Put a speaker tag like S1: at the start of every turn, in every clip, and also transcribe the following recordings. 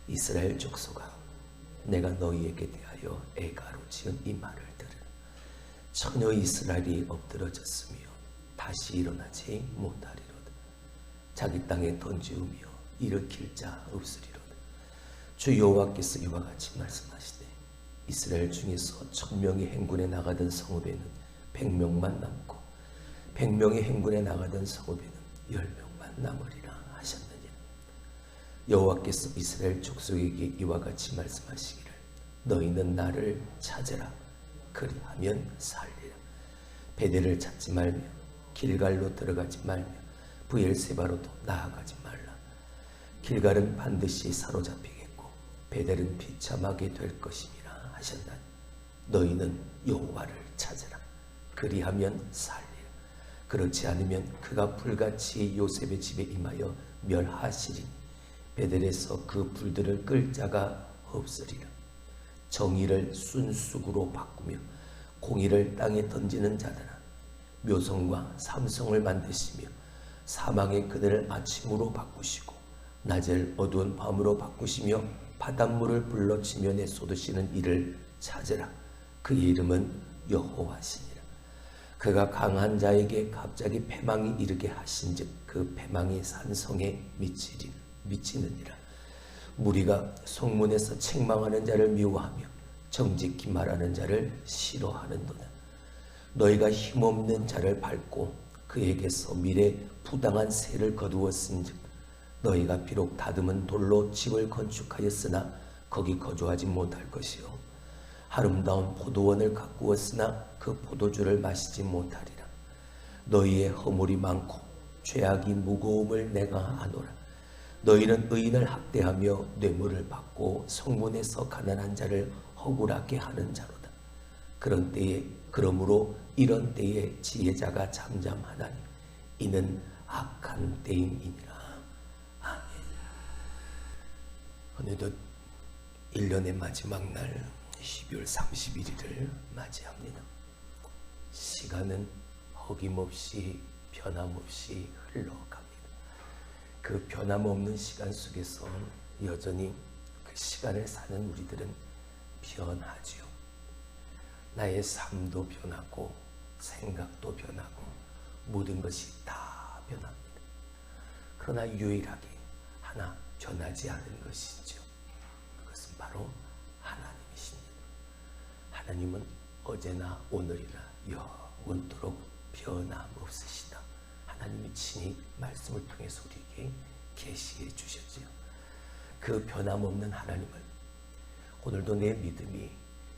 S1: 이스라엘 족속아, 내가 너희에게 대하여 애가로 지은 이 말을 들으라. 처녀 이스라엘이 엎드러졌으며 다시 일어나지 못하리로다. 자기 땅에 던지우며 일으킬 자 없으리로다. 주 여호와께서 이와 같이 말씀하시되, 이스라엘 중에서 1000명이 행군에 나가던 성읍에는 100명만 남고 100명이 행군에 나가던 성읍에는 10명만 남으리라 하셨느니라. 여호와께서 이스라엘 족속에게 이와 같이 말씀하시기를, 너희는 나를 찾으라. 그리하면 살리라. 베델을 찾지 말며 길갈로 들어가지 말며 브엘세바로도 나아가지 말라. 길갈은 반드시 사로잡히겠고 베델은 비참하게 될 것이니라 하셨나니, 너희는 여호와를 찾으라. 그리하면 살리라. 그렇지 않으면 그가 불같이 요셉의 집에 임하여 멸하시리니 베델에서 그 불들을 끌 자가 없으리라. 정의를 순쑥으로 바꾸며 공의를 땅에 던지는 자들아, 묘성과 삼성을 만드시며 사망의 그늘을 아침으로 바꾸시고 낮을 어두운 밤으로 바꾸시며 바닷물을 불러치면에 쏟으시는 이를 찾으라. 그의 이름은 여호와시니라. 그가 강한 자에게 갑자기 패망이 이르게 하신즉 그 패망이 산성에 미치느니라. 무리가 성문에서 책망하는 자를 미워하며 정직히 말하는 자를 싫어하는도다. 너희가 힘없는 자를 밟고 그에게서 미래 부당한 세를 거두었은즉, 너희가 비록 다듬은 돌로 집을 건축하였으나 거기 거주하지 못할 것이요, 아름다운 포도원을 가꾸었으나 그 포도주를 마시지 못하리라. 너희의 허물이 많고 죄악이 무거움을 내가 아노라. 너희는 의인을 학대하며 뇌물을 받고 성문에서 가난한 자를 억울하게 하는 자로다. 그러므로 이런 때에 지혜자가 잠잠하나니 이는 악한 때임이니라. 아멘. 오늘도 1년의 마지막 날 12월 31일을 맞이합니다. 시간은 어김없이 변함없이 흘러갑니다. 그 변함없는 시간 속에서 여전히 그 시간을 사는 우리들은 변하지요. 나의 삶도 변하고 생각도 변하고 모든 것이 다 변합니다. 그러나 유일하게 하나 변하지 않은 것이죠. 그것은 바로 하나님이십니다. 하나님은 어제나 오늘이나 영원토록 변함없으시다. 하나님이 친히 말씀을 통해서 우리에게 계시해 주셨지요. 그 변함없는 하나님을 오늘도 내 믿음이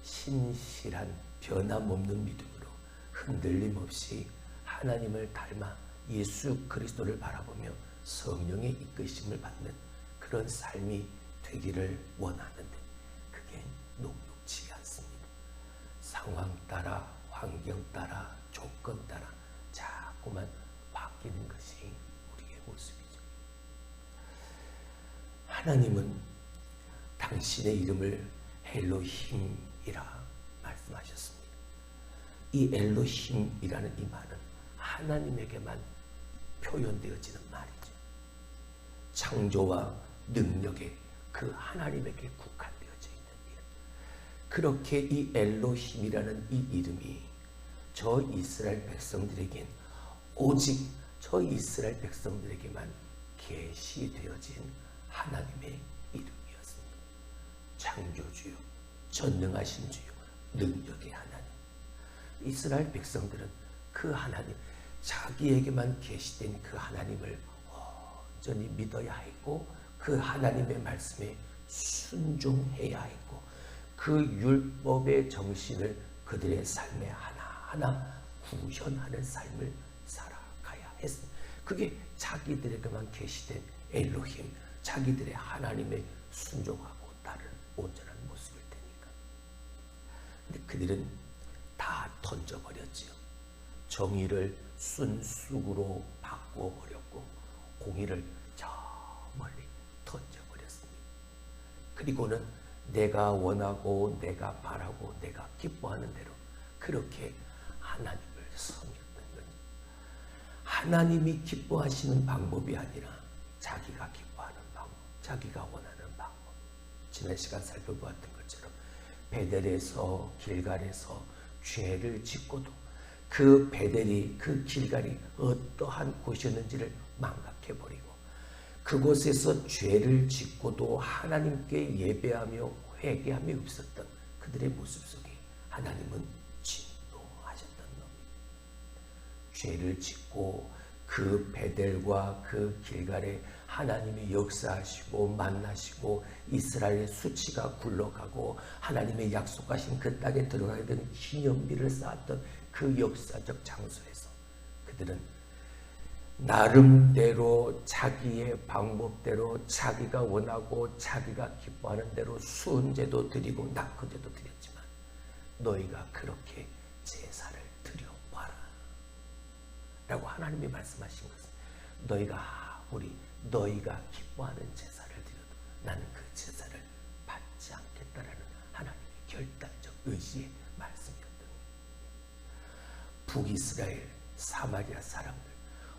S1: 신실한 변함없는 믿음으로 흔들림 없이 하나님을 닮아 예수 그리스도를 바라보며 성령의 이끄심을 받는 그런 삶이 되기를 원하는데, 그게 녹록지 않습니다. 상황 따라, 환경 따라, 조건 따라 자꾸만 바뀌는 것이 우리의 모습이죠. 하나님은 당신의 이름을 엘로힘이라 말씀하셨습니다. 이 엘로힘이라는 이 말은 하나님에게만 표현되어지는 말이죠. 창조와 능력에 그 하나님에게 국한되어져 있는 이름. 그렇게 이 엘로힘이라는 이 이름이 저 이스라엘 백성들에겐 오직 저 이스라엘 백성들에게만 계시되어진 하나님의 이름이었습니다. 창조주요, 전능하신 주요, 능력의 하나님. 이스라엘 백성들은 그 하나님, 자기에게만 계시된 그 하나님을 온전히 믿어야 했고, 그 하나님의 말씀에 순종해야 했고, 그 율법의 정신을 그들의 삶에 하나하나 구현하는 삶을 살아가야 했습니다. 그게 자기들에게만 계시된 엘로힘, 자기들의 하나님의 순종하고 따른 온전한 모습일 테니까. 근데 그들은 다 던져버렸지요. 정의를 순쑥으로 바꿔버렸고 공의를 저 멀리 던져버렸습니다. 그리고는 내가 원하고 내가 바라고 내가 기뻐하는 대로 그렇게 하나님을 섬겼던 거죠. 하나님이 기뻐하시는 방법이 아니라 자기가 기뻐하는 방법, 자기가 원하는 방법. 지난 시간 살펴보았던 것처럼 베델에서 길갈에서 죄를 짓고도 그 베델이 그 길갈이 어떠한 곳이었는지를 망각해버리고 그곳에서 죄를 짓고도 하나님께 예배하며 회개함이 없었던 그들의 모습 속에 하나님은 진노하셨던 겁니다. 죄를 짓고 그 베델과 그 길갈에 하나님이 역사하시고 만나시고 이스라엘의 수치가 굴러가고 하나님의 약속하신 그 땅에 들어가게 되는 기념비를 쌓았던 그 역사적 장소에서 그들은 나름대로 자기의 방법대로 자기가 원하고 자기가 기뻐하는 대로 수은제도 드리고 낙헌제도 드렸지만 너희가 그렇게 제사를 드려봐라 라고 하나님이 말씀하신 것은 너희가 기뻐하는 제사를 드려도 나는 그 제사를 받지 않겠다라는 하나님의 결단적 의지의 말씀이었던 북이스라엘 사마리아 사람들,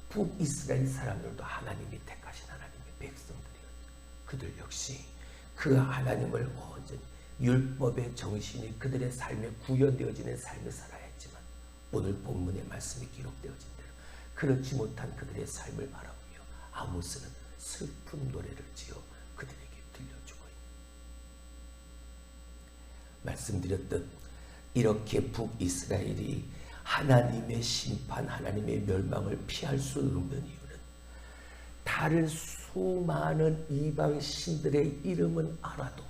S1: 북이스라엘 사람들도 하나님이 택하신 하나님의 백성들이었죠. 그들 역시 그 하나님을 온전히 율법의 정신이 그들의 삶에 구현되어지는 삶을 살아야 했지만 오늘 본문의 말씀이 기록되어진 대로 그렇지 못한 그들의 삶을 바라보며 아모스는 슬픈 노래를 지어 그들에게 들려주고 있습니다. 말씀드렸듯 이렇게 북이스라엘이 하나님의 심판, 하나님의 멸망을 피할 수 없는 이유는 다른 수많은 이방 신들의 이름은 알아도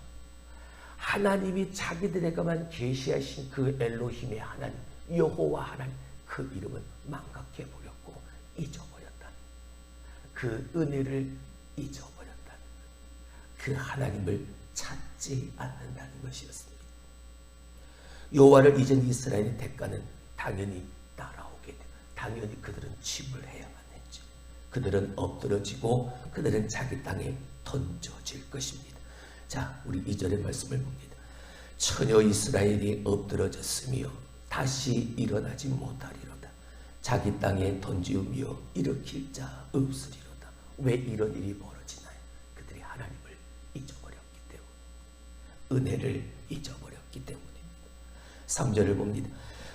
S1: 하나님이 자기들에게만 계시하신 그 엘로힘의 하나님, 여호와 하나님 그 이름은 망각해버렸고 잊어버렸다. 그 은혜를 잊어버렸다. 그 하나님을 찾지 않는다는 것이었습니다. 여호와를 잊은 이스라엘의 대가는 당연히 따라오게 돼. 당연히 그들은 침을 해야만 했죠. 그들은 엎드러지고 그들은 자기 땅에 던져질 것입니다. 자, 우리 2절의 말씀을 봅니다. 처녀 이스라엘이 엎드러졌으며 다시 일어나지 못하리로다. 자기 땅에 던지우며 일으킬 자 없으리로다. 왜 이런 일이 벌어지나요? 그들이 하나님을 잊어버렸기 때문에, 은혜를 잊어버렸기 때문입니다. 3절을 봅니다.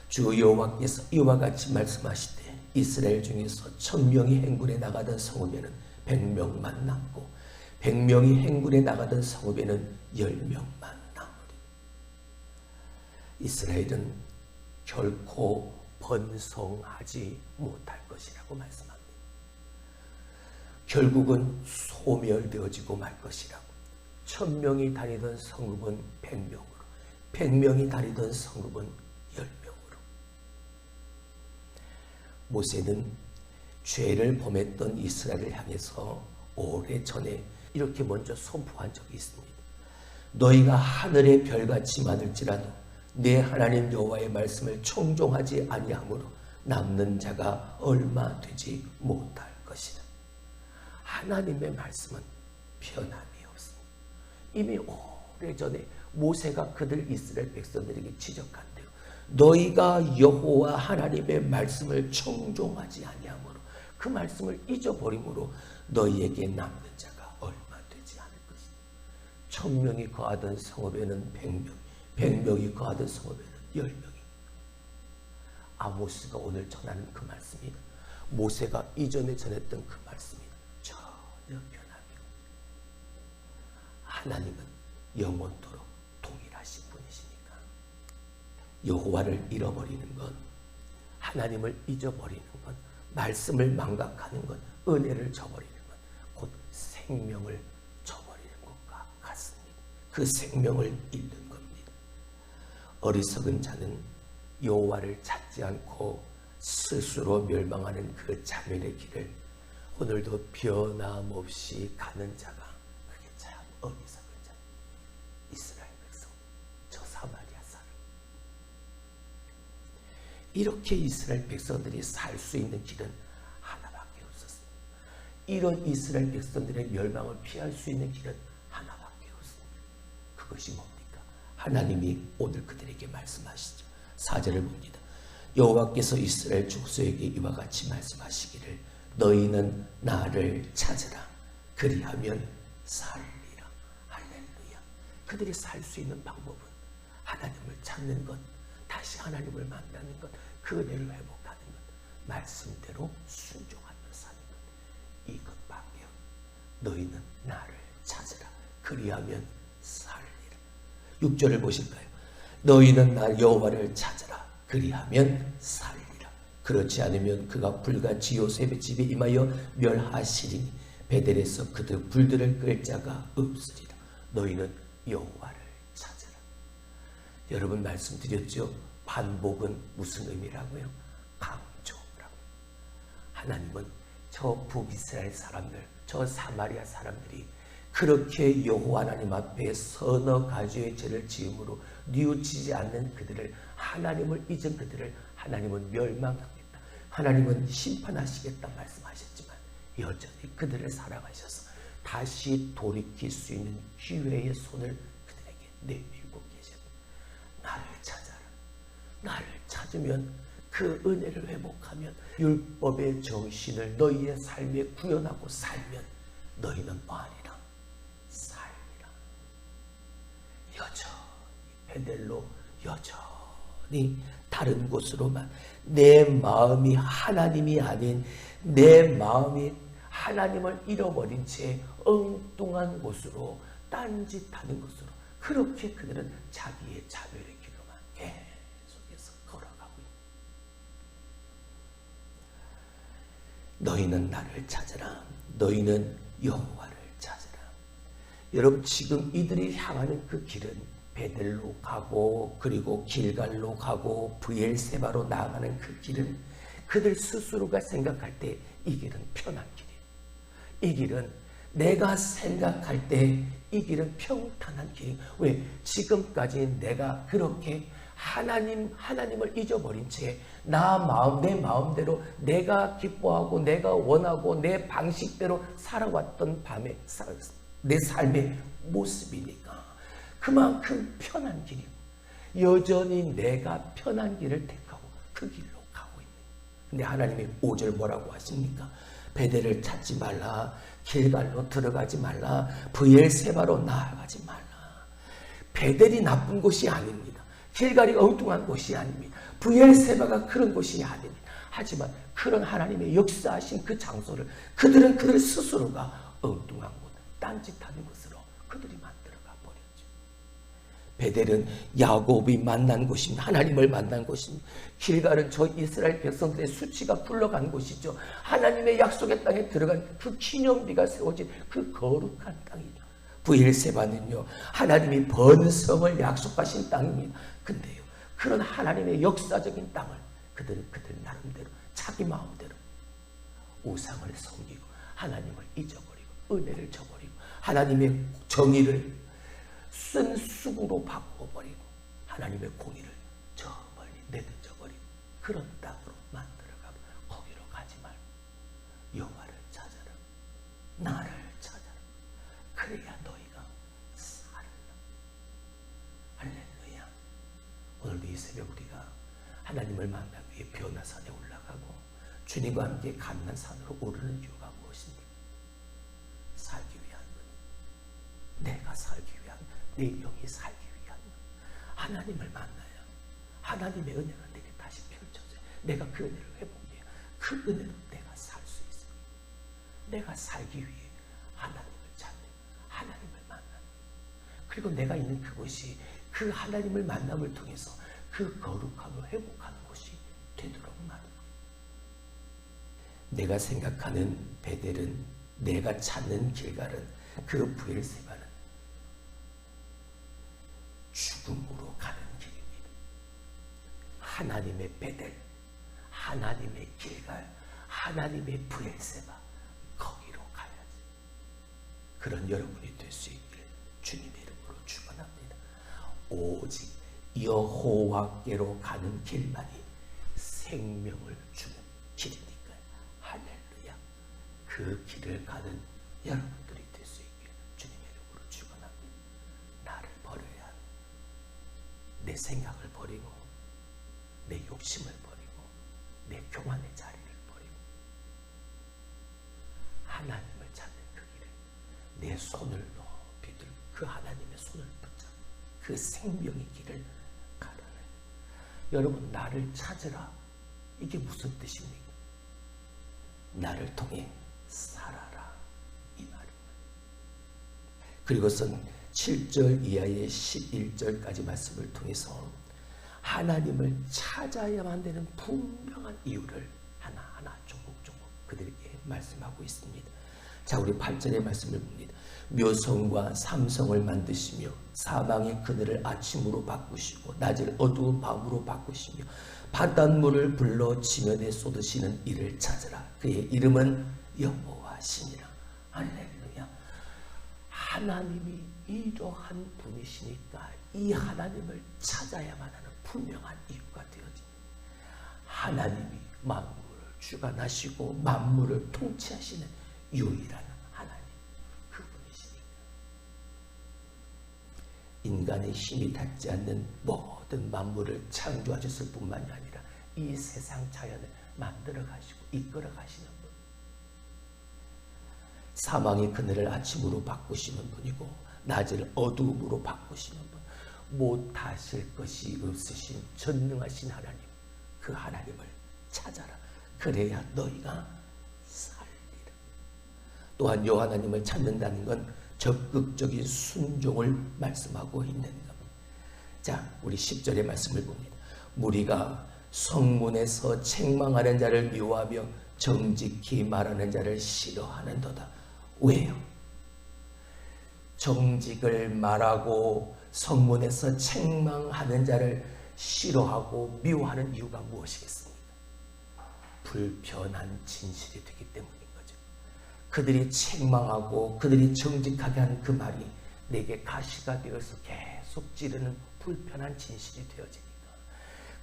S1: 주 여호와께서 이와 같이 말씀하시되 이스라엘 중에서 1000명이 행군에 나가던 성읍에는 100명만 남고 100명이 행군에 나가던 성읍에는 10명만 남으리. 이스라엘은 결코 번성하지 못할 것이라고 말씀합니다. 결국은 소멸되어지고 말 것이라고. 1000명이 다니던 성읍은 100명으로, 100명이 다니던 성읍은 10명으로. 모세는 죄를 범했던 이스라엘을 향해서 오래전에 이렇게 먼저 선포한 적이 있습니다. 너희가 하늘의 별같이 많을지라도 내 하나님 여호와의 말씀을 청종하지 아니하므로 남는 자가 얼마 되지 못할 것이다. 하나님의 말씀은 변함이 없습니다. 이미 오래전에 모세가 그들 이스라엘 백성들에게 지적한 대로 너희가 여호와 하나님의 말씀을 청종하지 아니하므로 그 말씀을 잊어버림으로 너희에게 남는 자가 얼마 되지 않을 것이다. 1000명이 거하던 성읍에는 100명, 100명이 거하던 성읍에는 10명이. 아모스가 오늘 전하는 그 말씀이다. 모세가 이전에 전했던 그 말씀이다. 전혀 변함이 없다. 하나님은 영원토록 동일하신 분이시니까 여호와를 잃어버리는 것, 하나님을 잊어버리는 것, 말씀을 망각하는 것, 은혜를 저버리는 것, 곧 생명을 저버리는 것과 같습니다. 그 생명을 잃는 겁니다. 어리석은 자는 여호와를 찾지 않고 스스로 멸망하는 그 자멸의 길을 오늘도 변함없이 가는 자가 그게 참 어리석은 자. 이스라엘 백성, 저 사마리아 사람. 이렇게 이스라엘 백성들이 살 수 있는 길은 하나밖에 없었습니다. 이런 이스라엘 백성들의 멸망을 피할 수 있는 길은 하나밖에 없습니다. 그것이 뭡니까? 하나님이 오늘 그들에게 말씀하시죠. 4절을 봅니다. 여호와께서 이스라엘 족속에게 이와 같이 말씀하시기를 너희는 나를 찾으라. 그리하면 살리라. 할렐루야. 그들이 살 수 있는 방법은 하나님을 찾는 것, 다시 하나님을 만나는 것, 그 은혜를 회복하는 것, 말씀대로 순종하며 사는 것, 이것밖에 없다. 너희는 나를 찾으라. 그리하면 살리라. 6절을 보실까요? 너희는 나 여호와를 찾으라. 그리하면 살리라. 그렇지 않으면 그가 불같이 요셉의 집에 임하여 멸하시리니 베델에서 그들 불들을 끌 자가 없으리라. 너희는 여호와를 찾으라. 여러분 말씀드렸죠? 반복은 무슨 의미라고요? 강조라고. 하나님은 저 북이스라엘 사람들, 저 사마리아 사람들이 그렇게 여호와 하나님 앞에 서너 가지의 죄를 지음으로 뉘우치지 않는 그들을, 하나님을 잊은 그들을 하나님은 멸망하겠다, 하나님은 심판하시겠다 말씀하셨지만 여전히 그들을 사랑하셔서 다시 돌이킬 수 있는 기회의 손을 그들에게 내밀고 계십니다. 나를 찾아라. 나를 찾으면 그 은혜를 회복하면 율법의 정신을 너희의 삶에 구현하고 살면 너희는 뭐하리라? 살리라. 여전히 베델로 여전히 다른 곳으로만 내 마음이 하나님이 아닌 내 마음이 하나님을 잃어버린 채 엉뚱한 곳으로 딴짓하는 곳으로 그렇게 그들은 자기의 자멸의 길로만 계속해서 걸어가고 있다. 너희는 나를 찾으라. 너희는 여호와를 찾으라. 여러분 지금 이들이 향하는 그 길은 베델로 가고 그리고 길갈로 가고 브엘세바로 나아가는 그 길은 그들 스스로가 생각할 때 이 길은 편한 길이에요. 이 길은 내가 생각할 때 이 길은 평탄한 길이에요. 왜? 지금까지 내가 그렇게 하나님을 잊어버린 채 내 마음대로 내가 기뻐하고 내가 원하고 내 방식대로 살아왔던 내 삶의 모습이니까 그만큼 편한 길이고 여전히 내가 편한 길을 택하고 그 길로 가고 있는. 근데 하나님이 5절 뭐라고 하십니까? 베델을 찾지 말라. 길갈로 들어가지 말라. 브엘세바로 나아가지 말라. 베델이 나쁜 곳이 아닙니다. 길갈이 엉뚱한 곳이 아닙니다. 브엘세바가 그런 곳이 아닙니다. 하지만 그런 하나님의 역사하신 그 장소를 그들은 그들 스스로가 엉뚱한 곳, 딴짓하는 곳으로 그들이 만들어가 버렸죠. 베델은 야곱이 만난 곳입니다. 하나님을 만난 곳입니다. 길갈은 저 이스라엘 백성들의 수치가 풀러간 곳이죠. 하나님의 약속의 땅에 들어간 그 기념비가 세워진 그 거룩한 땅이죠. 브엘세바는요, 하나님이 번성을 약속하신 땅입니다. 근데요, 그런 하나님의 역사적인 땅을 그들 나름대로 자기 마음대로 우상을 섬기고 하나님을 잊어버리고 은혜를 저버리고 하나님의 정의를 쓴 쑥으로 바꿔버리고 하나님의 공의를 저 멀리 내던져버리고 그런 땅으로 만들어가고 거기로 가지 말고 여호와를 찾아라. 나를 찾아라. 그래야 너희가 살라. 할렐루야. 오늘도 이 새벽 우리가 하나님을 만나기 위해 변화산에 올라가고 주님과 함께 감난산으로 오르는 이유가 무엇입니까? 살기 위한 것. 내가 살기 위한 것. 내 영이 살기 위한 것. 하나님을 만나야 하나님의 은혜가 내게 다시 펼쳐져요. 내가 그 은혜를 회복해야 그 은혜로 내가 살 수 있습니다. 내가 살기 위해 하나님을 찾는, 하나님을 만나는, 그리고 내가 있는 그곳이 그 하나님을 만남을 통해서 그 거룩함을 회복하는 곳이 되도록 만듭니다. 내가 생각하는 베델은, 내가 찾는 길갈은, 그 브엘세바는 죽음으로 가는 길입니다. 하나님의 베델, 하나님의 길갈, 하나님의 브엘세바, 거기로 가야지. 그런 여러분이 될 수 있기를 주님의 이름으로 축원합니다. 오직 여호와께로 가는 길만이 생명을 주는 길이니까요. 할렐루야. 그 길을 가는 여러분들이 될 수 있기를 주님의 이름으로 축원합니다. 나를 버려야 합니다. 내 생각을 버리고 내 욕심을 버리고 내 교만의 자리를 버리고 하나님을 찾는 그 길에 내 손을 높이 들고 그 하나님의 손을 붙잡고 그 생명의 길을 가라는. 여러분, 나를 찾으라. 이게 무슨 뜻입니까? 나를 통해 살아라, 이 말입니다. 그리고선 7절 이하의 11절까지 말씀을 통해서 하나님을 찾아야만 되는 분명한 이유를 하나하나 조목조목 그들에게 말씀하고 있습니다. 자, 우리 8절의 말씀을 봅니다. 묘성과 삼성을 만드시며 사망의 그늘을 아침으로 바꾸시고 낮을 어두운 밤으로 바꾸시며 바닷물을 불러 지면에 쏟으시는 이를 찾으라. 그의 이름은 여호와시니라. 할렐루야. 하나님이 이러한 분이시니까 이 하나님을 찾아야만 하는 분명한 이유가 되어집니다. 하나님이 만물을 주관하시고 만물을 통치하시는 유일한 하나님, 그분이시니까. 인간의 힘이 닿지 않는 모든 만물을 창조하셨을 뿐만이 아니라 이 세상 자연을 만들어 가시고 이끌어 가시는 분, 사망의 그늘을 아침으로 바꾸시는 분이고 낮을 어두움으로 바꾸시는 분, 못하실 것이 없으신 전능하신 하나님, 그 하나님을 찾아라. 그래야 너희가 살리라. 또한 이 하나님을 찾는다는 건 적극적인 순종을 말씀하고 있는 겁니다. 자, 우리 10절의 말씀을 봅니다. 무리가 성문에서 책망하는 자를 미워하며 정직히 말하는 자를 싫어하는도다. 왜요? 정직을 말하고 성문에서 책망하는 자를 싫어하고 미워하는 이유가 무엇이겠습니까? 불편한 진실이 되기 때문인 거죠. 그들이 책망하고 그들이 정직하게 하는 그 말이 내게 가시가 되어서 계속 찌르는 불편한 진실이 되어지니까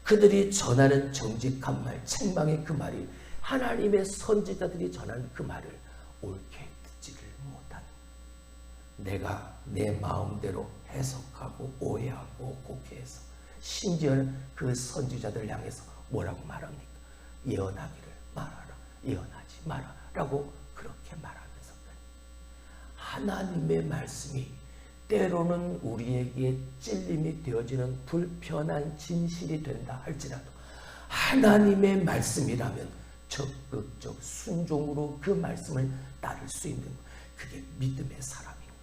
S1: 그들이 전하는 정직한 말, 책망의 그 말이 하나님의 선지자들이 전하는 그 말을 옳게 듣지를 못하는, 내가 내 마음대로 해석하고 오해하고 곡해해서 심지어는 그 선지자들 향해서 뭐라고 말합니까? 예언하기를 말하라, 예언하지 마라 라고 그렇게 말하면서까지 하나님의 말씀이 때로는 우리에게 찔림이 되어지는 불편한 진실이 된다 할지라도 하나님의 말씀이라면 적극적 순종으로 그 말씀을 따를 수 있는, 그게 믿음의 사람인 거예요.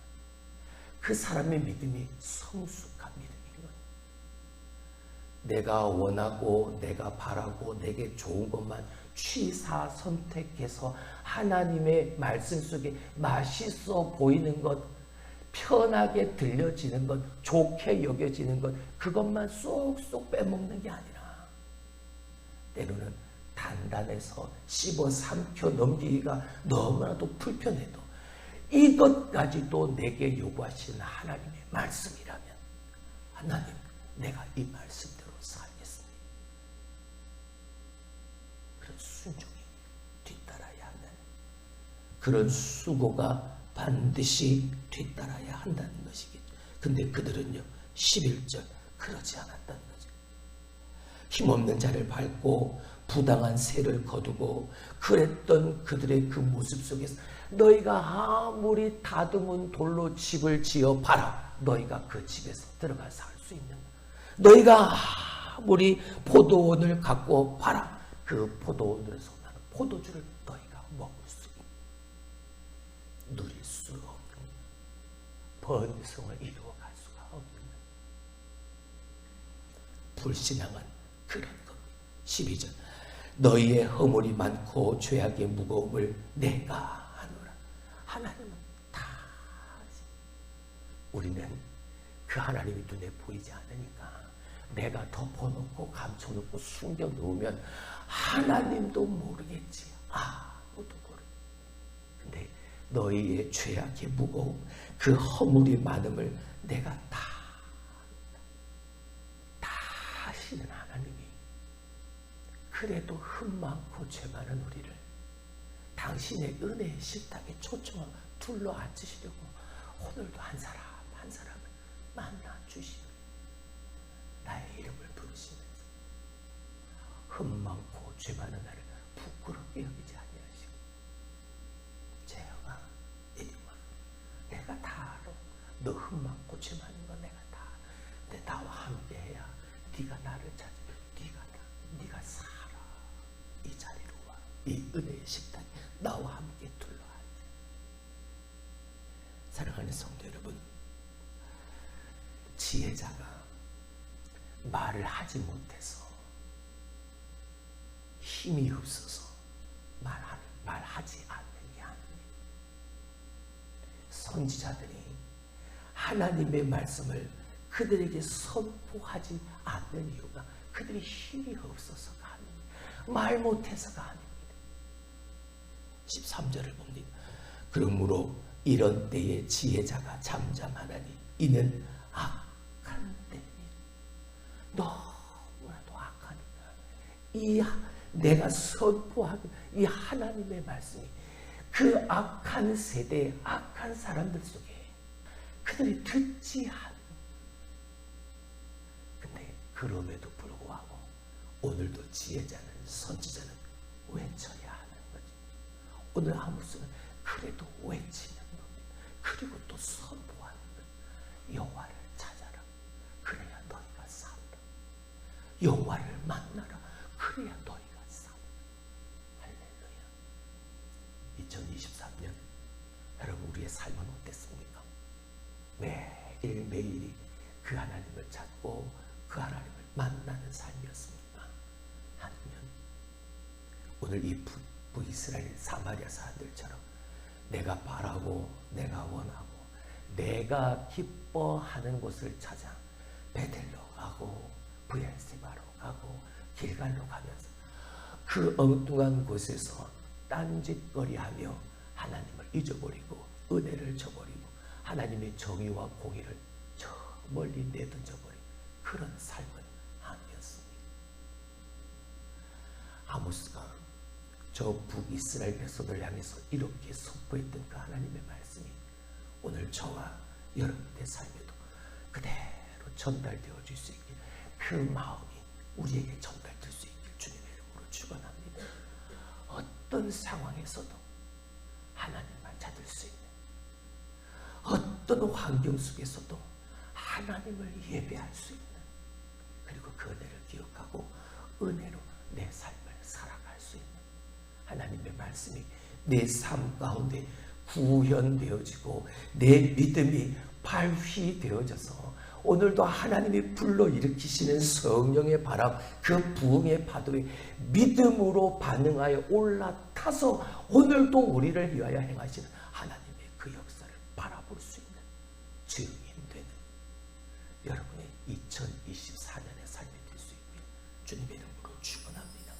S1: 그 사람의 믿음이 성숙한 믿음인 거예요. 내가 원하고 내가 바라고 내게 좋은 것만 취사 선택해서 하나님의 말씀 속에 맛있어 보이는 것, 편하게 들려지는 것, 좋게 여겨지는 것, 그것만 쏙쏙 빼먹는 게 아니라 때로는 단단해서 씹어 삼켜 넘기기가 너무나도 불편해도 이것까지도 내게 요구하시는 하나님의 말씀이라면 하나님, 내가 이 말씀대로 살겠습니다. 그런 순종이 뒤따라야 한다는, 그런 수고가 반드시 뒤따라야 한다는 것이겠죠. 근데 그들은요 11절 그러지 않았다는 거죠. 힘없는 자를 밟고 부당한 세를 거두고 그랬던 그들의 그 모습 속에서 너희가 아무리 다듬은 돌로 집을 지어 봐라, 너희가 그 집에서 들어가 살 수 있는가? 너희가 아무리 포도원을 갖고 봐라, 그 포도원에서 나는 포도주를 너희가 먹을 수 있는, 누릴 수 없는, 번성을 이루어갈 수가 없는 불신앙은 그런 겁니다. 12절 너희의 허물이 많고 죄악의 무거움을 내가 하노라. 하나님은 다 하지. 우리는 그 하나님이 눈에 보이지 않으니까 내가 덮어놓고 감춰놓고 숨겨놓으면 하나님도 모르겠지. 아무도 모르. 근데 너희의 죄악의 무거움, 그 허물이 많음을 내가 다 하시는 하나님이 그래도 흠 많고 죄 많은 우리를 당신의 은혜의 식탁에 초청하고 둘러 앉으시려고 오늘도 한 사람 한 사람을 만나 주시는, 나의 이름을 부르시면서 흠 많고 죄 많은 나를 부끄럽게 여기지 아니하시고, 재영아 이리 와, 내가 다 알아, 너 흠만 고침하는 건 내가 다. 근데 나와 함께 해야 네가 나를 찾아. 네가 살아. 이 자리로 와. 이 은혜의 식탁 나와 함께 둘러앉아. 사랑하는 성도 여러분, 지혜자가 말을 하지 못해서 힘이 없어서 말하지 않는 게 아닙니다. 선지자들이 하나님의 말씀을 그들에게 선포하지 않는 이유가 그들이 힘이 없어서가 아닙니다. 말 못해서가 아닙니다. 13절을 봅니다. 그러므로 이런 때에 지혜자가 잠잠하나니 이는 악한 때입니다. 너무나도 악하니까 내가 선포하는 이 하나님의 말씀이 그 악한 세대, 악한 사람들 속에 그들이 듣지 않는. 근데 그럼에도 불구하고 오늘도 지혜자는, 선지자는 외쳐야 하는 거지. 오늘 아무스는 그래도 외치는 겁니다. 그리고 또 선포하는 거지. 여호와를 찾아라. 그래야 너희가 산다. 여호와를 만나라. 그래야 너희가 산다. 할렐루야. 2023년 여러분, 우리의 삶은 어땠습니까? 매일매일이 그 하나님을 찾고 그 하나님을 만나는 삶이었습니까? 아니면 오늘 이 북이스라엘 사마리아 사람들처럼 내가 바라고 내가 원하고 내가 기뻐하는 곳을 찾아 베델로 가고 브엘세바로 가고 길갈로 가면서 그 엉뚱한 곳에서 딴짓거리하며 하나님을 잊어버리고 은혜를 저버리고 하나님의 정의와 공의를 저 멀리 내던져버린 그런 삶은 아니었습니다. 아모스가 저 북이스라엘 백성을 향해서 이렇게 선포했던 그 하나님의 말씀이 오늘 저와 여러분의 삶에도 그대로 전달되어 줄 수 있길, 그 마음이 우리에게 전달될 수 있길 주님의 이름으로 축원합니다. 어떤 상황에서도 하나님만 찾을 수 있는, 어떤 환경 속에서도 하나님을 예배할 수 있는, 그리고 그 은혜를 기억하고 은혜로 내 삶을 살아갈 수 있는 하나님의 말씀이 내 삶 가운데 구현되어지고 내 믿음이 발휘되어져서 오늘도 하나님이 불러일으키시는 성령의 바람, 그 부흥의 파도에 믿음으로 반응하여 올라타서 오늘도 우리를 위하여 행하시는 하나님의 그 역사를 바라볼 수 있는 증인되는 여러분의 2024년의 삶이 될 수 있길 주님의 이름으로 축원합니다.